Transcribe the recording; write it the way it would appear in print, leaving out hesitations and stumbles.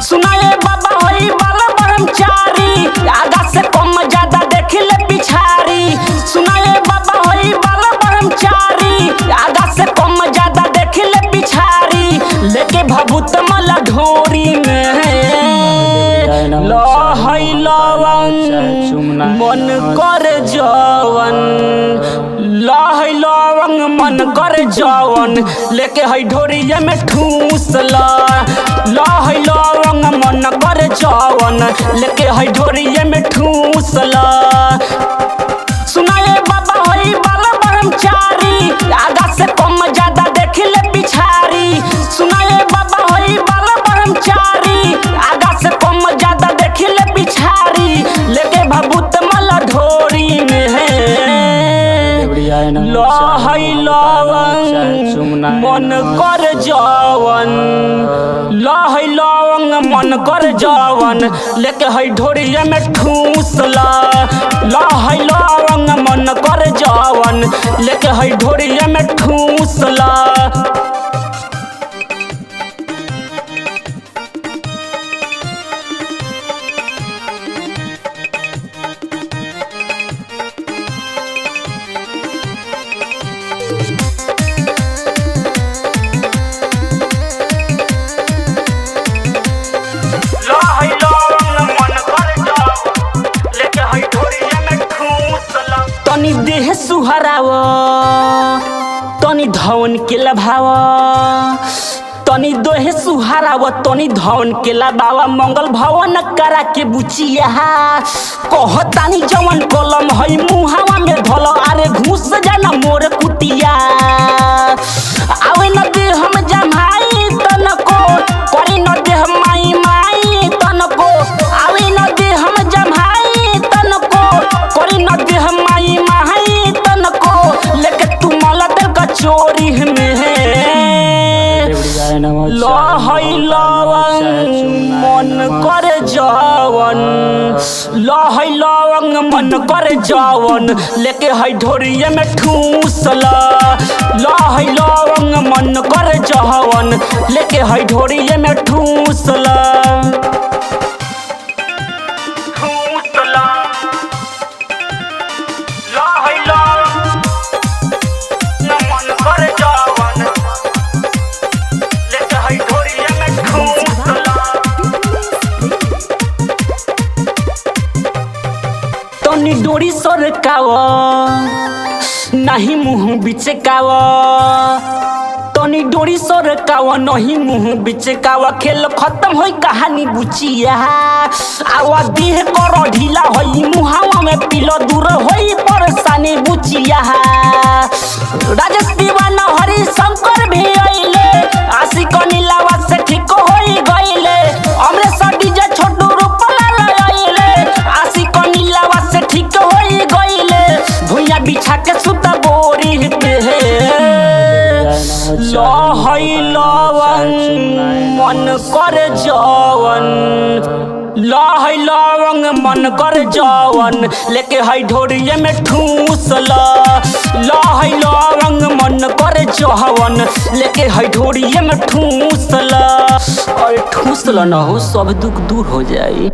सुनाए बाबा होई वाला ब्रह्मचारी, आगा से कम ज्यादा देख ले पिछारी। सुनाए बाबा होई वाला ब्रह्मचारी, आगा से कम ज्यादा देख ले पिछारी। लेके भभूत मला ढोरी में लहई लवन मन कर जवन, लहई लवन मन कर जवन। लेके हई ढोरिया में ठूसला, लहई लवन मन कर जवन। लेके हई ढोरिया में ठूसला। सुनाए बाबा होई वाला ब्रह्मचारी, आगा से कम ज्यादा देख ले पिछारी। सुनाए बाबा होई वाला ब्रह्मचारी, आगा से कम ज्यादा देख ले पिछारी। लेके भभूत मला ढोरी में है लहई लवन मन कर जवन, लहई लवन मन कर जवन। लेके हई ढोरिया में ठूसला, लहई लवन मन कर जवन। लेके हई ढोरिया में ठूसला। तनी देह सुहराव, तनी धवन के लभाव, तनी देह सुहराव, तनी धवन के लभाव। मंगल भवन करा के बुचिया कहतानी जवन कलम हई मुहावा में धल। अरे घुस जाना मोर कुटिया, आवे न दे हम जमाई तनको, करी न दे हम माई माई तनको। आवे न दे हम जमाई तनको, करी न दे हम माई माई तनको। लेके तू मला दिल का चोरी में है लहई लवन मन कर जवन, लहई लवन मन कर जवन। लेके हई ढोरिया में ठूसला, लहई लवन मन कर जवन। लेके हई ढोरिया में ठूसला। तनी डोरी सरकाव, नहीं मुँह बिचकाव। तनी डोरी सरकाव, नहीं मुँह बिचकाव। खेल खत्म होई कहानी बुचिया, आवा देह कर ढीला होई मुहावा में पीलो। दूर होई परेशानी बुचिया। राजेश दीवाना हरि शंकर भी आइले, आशिक नीलावा से ठीक होई गइले। अमरेश डीजे छोटू रूपलाल आइले, आशिक नीलावा से ठीक होई गइले। भुइया बिछा के सुता बोरी पे लहई लवन मन कर जवन, लहई लवन मन कर जवन। लेके हई ढोरिया में ठूसला, लहई लवन मन कर जवन। लेके हई ढोरिया में ठूसला। और ठूसला न हो सब दुख दूर हो जाए।